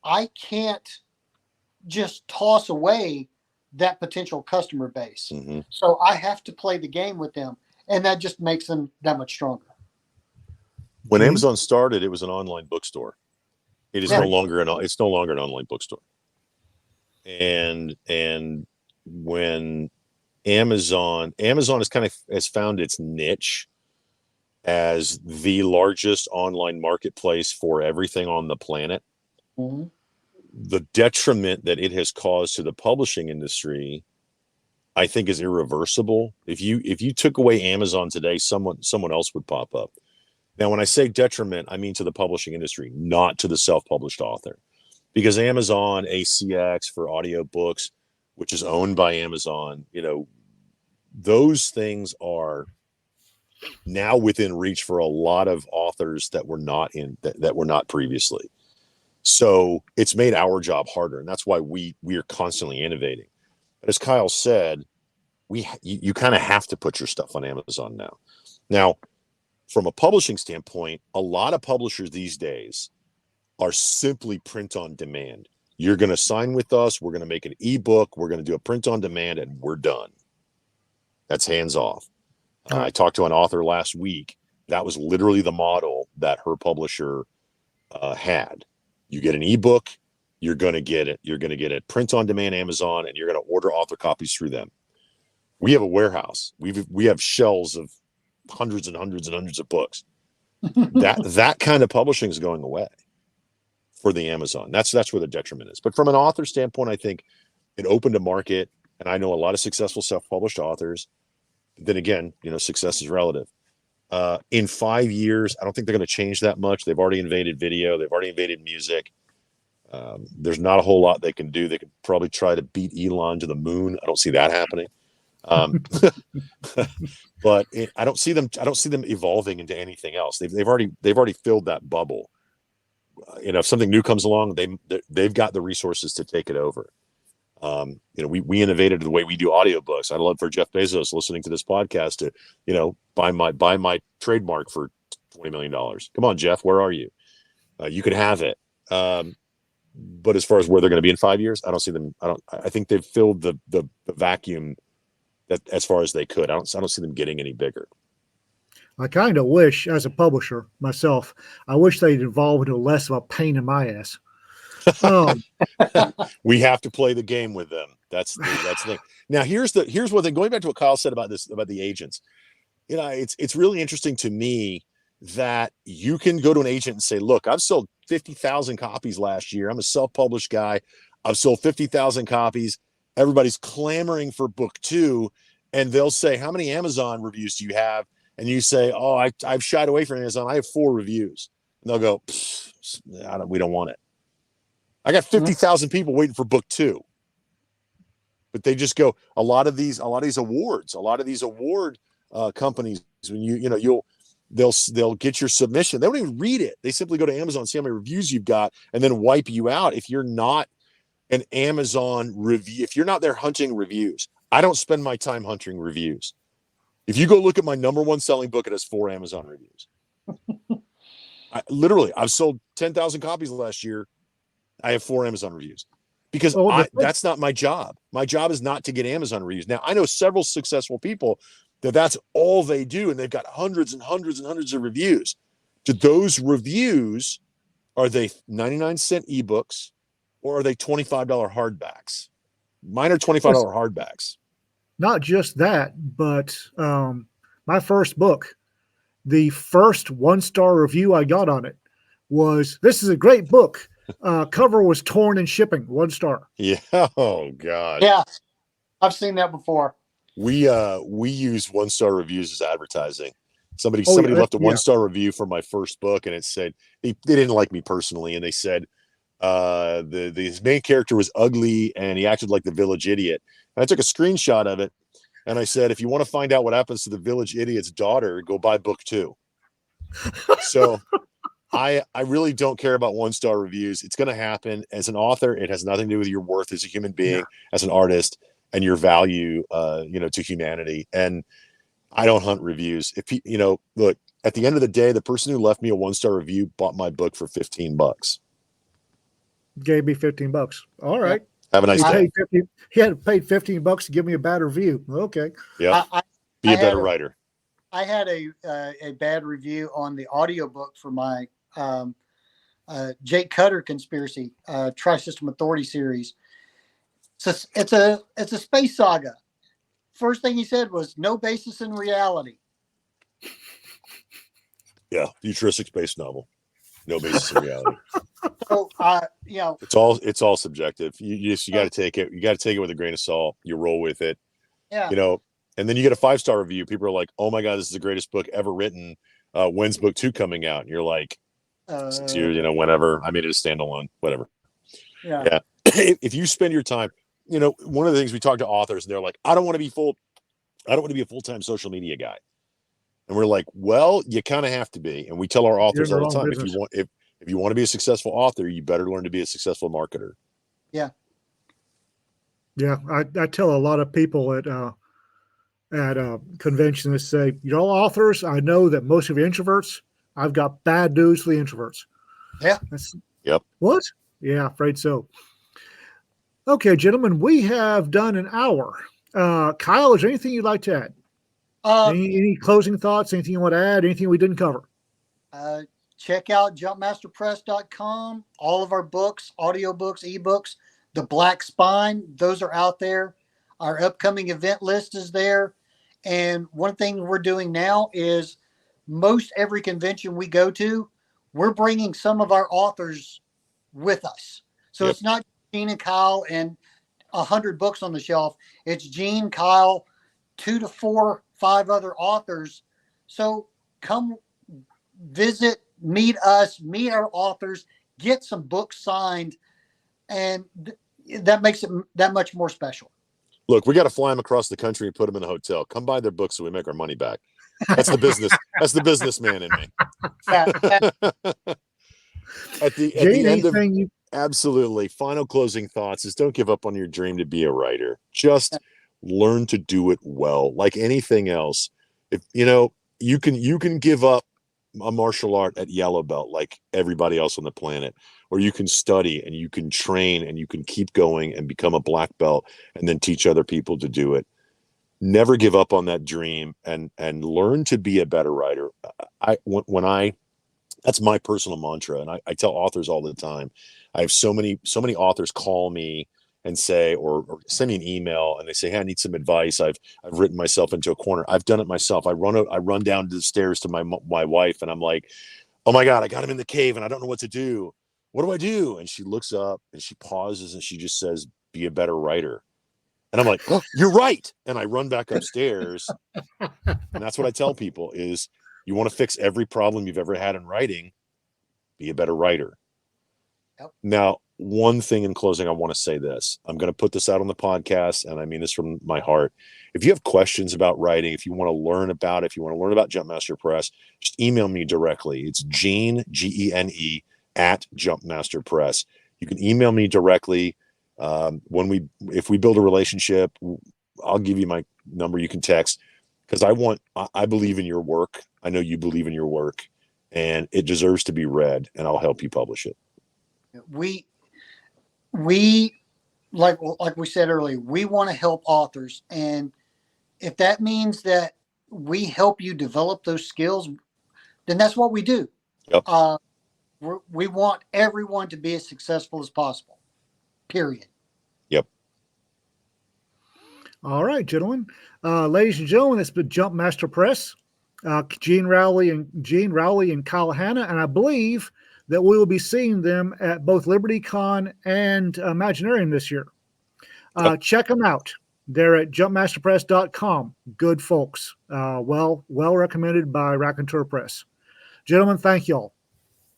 I can't just toss away that potential customer base. Mm-hmm. So I have to play the game with them, and that just makes them that much stronger. When Amazon started, it was an online bookstore. It is no longer an online bookstore. And when Amazon has found its niche as the largest online marketplace for everything on the planet. Mm-hmm. The detriment that it has caused to the publishing industry, I think, is irreversible. If you took away Amazon today, someone else would pop up. Now, when I say detriment, I mean to the publishing industry, not to the self-published author, because Amazon ACX for audiobooks, which is owned by Amazon, those things are now within reach for a lot of authors that were not previously. So it's made our job harder, and that's why we are constantly innovating. But as Kyle said, you kind of have to put your stuff on Amazon now. Now, from a publishing standpoint, a lot of publishers these days are simply print on demand. You're going to sign with us. We're going to make an ebook. We're going to do a print on demand, and we're done. That's hands off. I talked to an author last week. That was literally the model that her publisher had. You get an ebook, you're going to get it. You're going to get it print on demand Amazon, and you're going to order author copies through them. We have a warehouse. We have shelves of hundreds and hundreds and hundreds of books. that kind of publishing is going away for the Amazon. That's where the detriment is. But from an author standpoint, I think it opened a market, and I know a lot of successful self-published authors. Then again, success is relative. In 5 years, I don't think they're going to change that much. They've already invaded video. They've already invaded music. There's not a whole lot they can do. They could probably try to beat Elon to the moon. I don't see that happening. But I don't see them evolving into anything else. They've already filled that bubble. If something new comes along, they've got the resources to take it over. We innovated the way we do audiobooks. I'd love for Jeff Bezos listening to this podcast to, buy my trademark for $20 million. Come on, Jeff, where are you? You can have it. But as far as where they're going to be in 5 years, I don't see them. I think they've filled the vacuum that as far as they could. I don't see them getting any bigger. I kind of wish, as a publisher myself, I wish they'd evolve into less of a pain in my ass. We have to play the game with them. That's the thing. Now, here's one thing. Going back to what Kyle said about the agents, it's really interesting to me that you can go to an agent and say, look, I've sold 50,000 copies last year. I'm a self-published guy. I've sold 50,000 copies. Everybody's clamoring for book 2, and they'll say, how many Amazon reviews do you have? And you say, oh, I've shied away from Amazon. I have 4 reviews. And they'll go, we don't want it. I got 50,000 people waiting for book 2. But they just go, a lot of these award companies, when they'll get your submission. They don't even read it. They simply go to Amazon, see how many reviews you've got, and then wipe you out if you're not an Amazon review. If you're not there hunting reviews, I don't spend my time hunting reviews. If you go look at my number 1 selling book, it has 4 Amazon reviews. I've sold 10,000 copies last year. I have 4 Amazon reviews because that's not my job. My job is not to get Amazon reviews. Now, I know several successful people that's all they do, and they've got hundreds and hundreds and hundreds of reviews. Do those reviews, are they 99-cent ebooks or are they $25 hardbacks? Mine are $25 hardbacks. Not just that, but my first book, the first 1-star review I got on it was, "This is a great book. Cover was torn in shipping, 1 star." Yeah. Oh God. Yeah. I've seen that before. We use 1-star reviews as advertising. Somebody left a 1-star review for my first book, and it said they didn't like me personally, and they said the main character was ugly and he acted like the village idiot. And I took a screenshot of it, and I said, if you want to find out what happens to the village idiot's daughter, go buy book 2. So I really don't care about 1-star reviews. It's going to happen. As an author, it has nothing to do with your worth as a human being, as an artist, and your value, to humanity. And I don't hunt reviews. If look, at the end of the day, the person who left me a 1-star review bought my book for $15. Gave me $15. All right. Have a nice day. He had paid $15 to give me a bad review. Okay. Yeah. Be a better writer. I had a bad review on the audiobook for my Jake Cutter conspiracy Tri-System Authority series. So it's a space saga. First thing he said was no basis in reality. Yeah, futuristic space novel, no basis in reality. So it's all subjective. You got to take it. You got to take it with a grain of salt. You roll with it. Yeah. And then you get a 5-star review. People are like, "Oh my god, this is the greatest book ever written. When's book 2 coming out?" And you're like, "Whenever." I made it a standalone. Whatever. Yeah. If you spend your time, one of the things we talk to authors, and they're like, I don't want to be a full-time social media guy. And we're like, well, you kind of have to be. And we tell our authors all the time, if you want to be a successful author, you better learn to be a successful marketer. Yeah. Yeah. I tell a lot of people at conventions that say, authors, I know that most of you introverts, I've got bad news for the introverts. Yeah. Yep. What? Yeah, afraid so. Okay, gentlemen, we have done an hour. Kyle, is there anything you'd like to add? Any closing thoughts? Anything you want to add? Anything we didn't cover? Check out jumpmasterpress.com. All of our books, audiobooks, ebooks, The Black Spine, those are out there. Our upcoming event list is there. And one thing we're doing now is most every convention we go to, we're bringing some of our authors with us. So It's not Gene and Kyle and 100 books on the shelf. It's Gene, Kyle, 2 to 4, 5 other authors. So come visit, meet us, meet our authors, get some books signed, and that makes it that much more special. Look, we got to fly them across the country and put them in a hotel. Come buy their books so we make our money back. That's the business. That's the businessman in me. At the end of absolutely final closing thoughts is don't give up on your dream to be a writer. Just learn to do it well. Like anything else, if you can give up a martial art at yellow belt like everybody else on the planet, or you can study and you can train and you can keep going and become a black belt and then teach other people to do it. Never give up on that dream and learn to be a better writer. That's my personal mantra. And I tell authors all the time, I have so many authors call me and say, or send me an email and they say, hey, I need some advice. I've written myself into a corner. I've done it myself. I run down the stairs to my wife and I'm like, oh my God, I got him in the cave and I don't know what to do. What do I do? And she looks up and she pauses and she just says, be a better writer. And I'm like, oh, you're right. And I run back upstairs. And that's what I tell people is you want to fix every problem you've ever had in writing, be a better writer. Yep. Now, one thing in closing, I want to say this. I'm going to put this out on the podcast, and I mean this from my heart. If you have questions about writing, if you want to learn about it, if you want to learn about Jumpmaster Press, just email me directly. It's Gene, Gene, at Jumpmaster Press. You can email me directly. If we build a relationship, I'll give you my number. You can text because I believe in your work. I know you believe in your work, and it deserves to be read, and I'll help you publish it. We like we said earlier, we want to help authors, and if that means that we help you develop those skills, then that's what we do. Yep. We want everyone to be as successful as possible. Period. Yep. All right, gentlemen. Ladies and gentlemen, it's been Jumpmaster Press. Gene Rowley and Kyle Hanna, and I believe that we will be seeing them at both LibertyCon and Imaginarium this year. Check them out. They're at jumpmasterpress.com. Good folks. Well recommended by Raconteur Press. Gentlemen, thank y'all.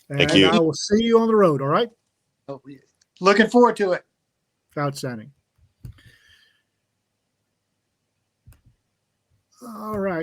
Thank you. I will see you on the road, all right? Looking forward to it. Outstanding. All right.